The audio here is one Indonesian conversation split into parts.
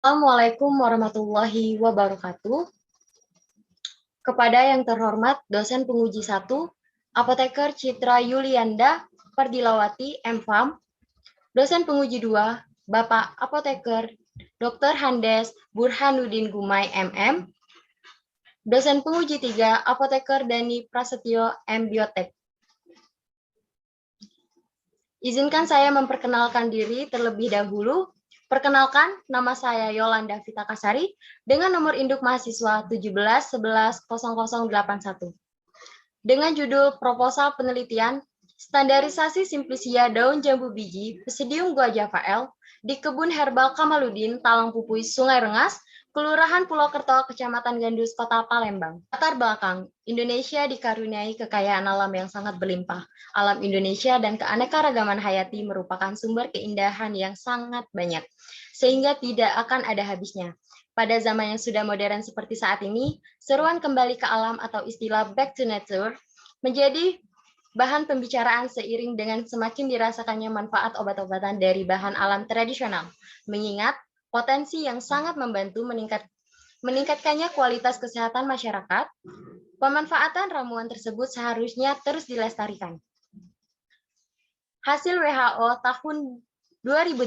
Assalamualaikum warahmatullahi wabarakatuh. Kepada yang terhormat dosen penguji 1, Apoteker Citra Yulianda Pardilawati, MPharm, dosen penguji 2, Bapak Apoteker Dr. Handes Burhanuddin Gumai, MM, dosen penguji 3, Apoteker Dani Prasetyo, M Biotek. Izinkan saya memperkenalkan diri terlebih dahulu. Perkenalkan, nama saya Yolanda Vita Kasari dengan nomor induk mahasiswa 17110081 dengan judul proposal penelitian standarisasi simplisia daun jambu biji Psidium guajavae di kebun herbal Kamaludin, Talang Pupui, Sungai Rengas, Kelurahan Pulau Kerto, Kecamatan Gandus, Kota Palembang. Latar belakang, Indonesia dikaruniai kekayaan alam yang sangat berlimpah. Alam Indonesia dan keanekaragaman hayati merupakan sumber keindahan yang sangat banyak, sehingga tidak akan ada habisnya. Pada zaman yang sudah modern seperti saat ini, seruan kembali ke alam atau istilah back to nature menjadi bahan pembicaraan seiring dengan semakin dirasakannya manfaat obat-obatan dari bahan alam tradisional, mengingat potensi yang sangat membantu meningkatkannya kualitas kesehatan masyarakat. Pemanfaatan ramuan tersebut seharusnya terus dilestarikan. Hasil WHO tahun 2018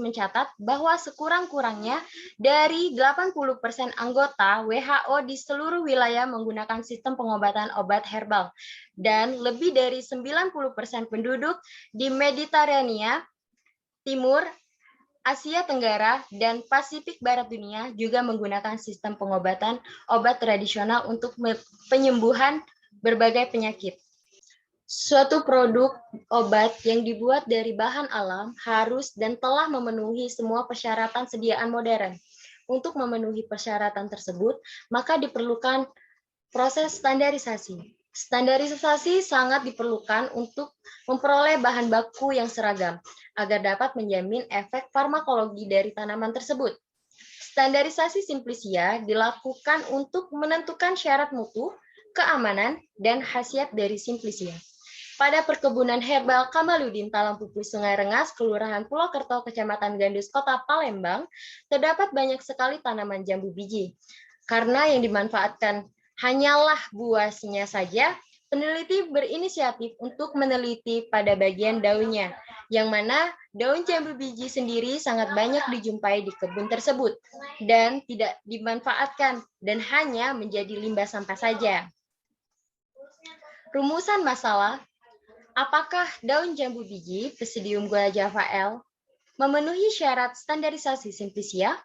mencatat bahwa sekurang-kurangnya dari 80% anggota WHO di seluruh wilayah menggunakan sistem pengobatan obat herbal dan lebih dari 90% penduduk di Mediterania Timur, Asia Tenggara, dan Pasifik Barat dunia juga menggunakan sistem pengobatan obat tradisional untuk penyembuhan berbagai penyakit. Suatu produk obat yang dibuat dari bahan alam harus dan telah memenuhi semua persyaratan sediaan modern. Untuk memenuhi persyaratan tersebut, maka diperlukan proses standarisasi. Standarisasi sangat diperlukan untuk memperoleh bahan baku yang seragam, agar dapat menjamin efek farmakologi dari tanaman tersebut. Standarisasi simplisia dilakukan untuk menentukan syarat mutu, keamanan, dan khasiat dari simplisia. Pada perkebunan herbal Kamaludin, Talang Pupui, Sungai Rengas, Kelurahan Pulau Kerto, Kecamatan Gandus, Kota Palembang, terdapat banyak sekali tanaman jambu biji. Karena yang dimanfaatkan hanyalah buahnya saja, peneliti berinisiatif untuk meneliti pada bagian daunnya, yang mana daun jambu biji sendiri sangat banyak dijumpai di kebun tersebut dan tidak dimanfaatkan dan hanya menjadi limbah sampah saja. Rumusan masalah, apakah daun jambu biji Psidium guajavae memenuhi syarat standarisasi simplisia?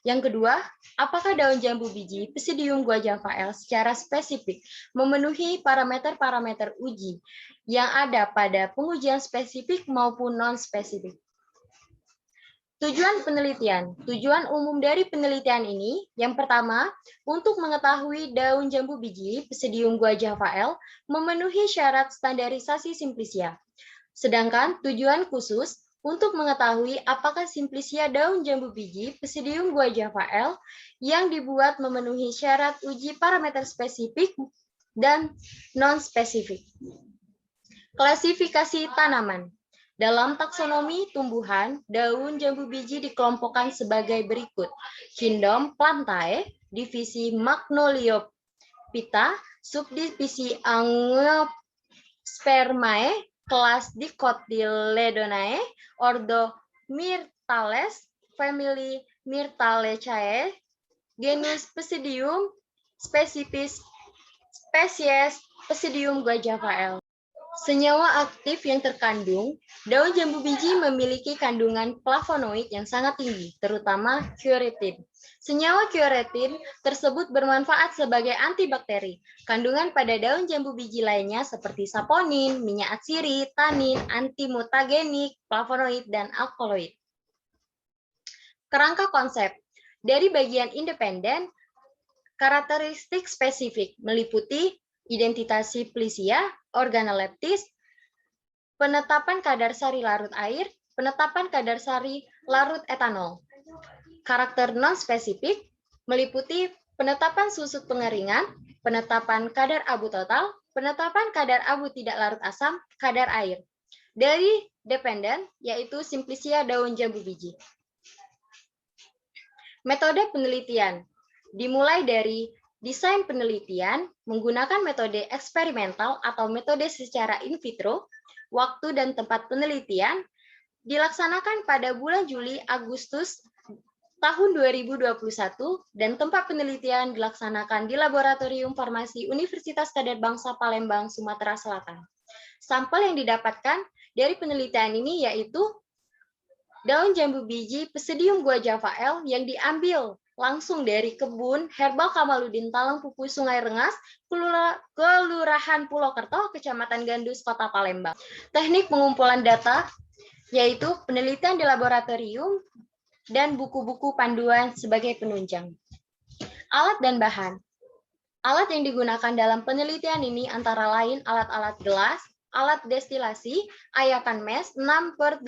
Yang kedua, apakah daun jambu biji Psidium guajavae secara spesifik memenuhi parameter-parameter uji yang ada pada pengujian spesifik maupun non-spesifik? Tujuan penelitian. Tujuan umum dari penelitian ini, yang pertama, untuk mengetahui daun jambu biji Psidium guajavae memenuhi syarat standarisasi simplisia. Sedangkan tujuan khusus untuk mengetahui apakah simplisia daun jambu biji Psidium guajavae yang dibuat memenuhi syarat uji parameter spesifik dan non-spesifik. Klasifikasi tanaman. Dalam taksonomi tumbuhan, daun jambu biji dikelompokkan sebagai berikut. Kingdom Plantae, divisi Magnoliophyta, subdivisi Angiospermae, kelas Dicotyledonae, ordo Myrtales, family Myrtalecae, genus Psidium, spesies Psidium guajavae. Senyawa aktif yang terkandung, daun jambu biji memiliki kandungan flavonoid yang sangat tinggi, terutama quercetin. Senyawa quercetin tersebut bermanfaat sebagai antibakteri. Kandungan pada daun jambu biji lainnya seperti saponin, minyak atsiri, tanin, antimutagenik, flavonoid, dan alkaloid. Kerangka konsep. Dari bagian independen, karakteristik spesifik meliputi identitas simplisia, organoleptis, penetapan kadar sari larut air, penetapan kadar sari larut etanol. Karakter non-spesifik meliputi penetapan susut pengeringan, penetapan kadar abu total, penetapan kadar abu tidak larut asam, kadar air. Dari dependen, yaitu simplisia daun jambu biji. Metode penelitian dimulai dari desain penelitian menggunakan metode eksperimental atau metode secara in vitro. Waktu dan tempat penelitian dilaksanakan pada bulan Juli Agustus tahun 2021 dan tempat penelitian dilaksanakan di Laboratorium Farmasi Universitas Kadar Bangsa Palembang, Sumatera Selatan. Sampel yang didapatkan dari penelitian ini yaitu daun jambu biji Psidium guajavae yang diambil langsung dari kebun Herbal Kamaludin Talangpupu Sungai Rengas, Kelurahan Pulau Kerto, Kecamatan Gandus, Kota Palembang. Teknik pengumpulan data yaitu penelitian di laboratorium dan buku-buku panduan sebagai penunjang. Alat dan bahan. Alat yang digunakan dalam penelitian ini antara lain alat-alat gelas, alat destilasi, ayakan mes 6/18,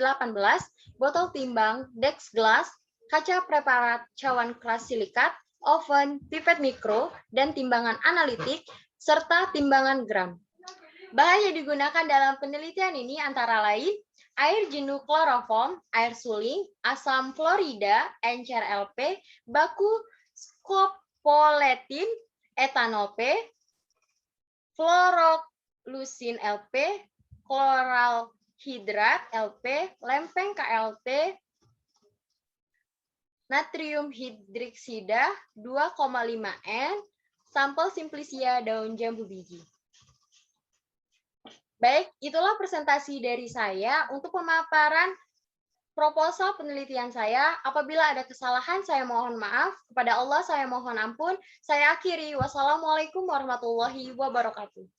botol timbang, deks gelas, kaca preparat cawan keras silikat, oven, pipet mikro, dan timbangan analitik, serta timbangan gram. Bahan yang digunakan dalam penelitian ini antara lain air jenuh kloroform, air suling, asam fluorida, encer LP, baku scopoletin, etanol P, fluorolusin LP, kloral hidrat LP, lempeng KLT, natrium hidroksida 2,5 N, sampel simplicia daun jambu biji. Baik, itulah presentasi dari saya untuk pemaparan proposal penelitian saya. Apabila ada kesalahan, saya mohon maaf. Kepada Allah, saya mohon ampun. Saya akhiri. Wassalamualaikum warahmatullahi wabarakatuh.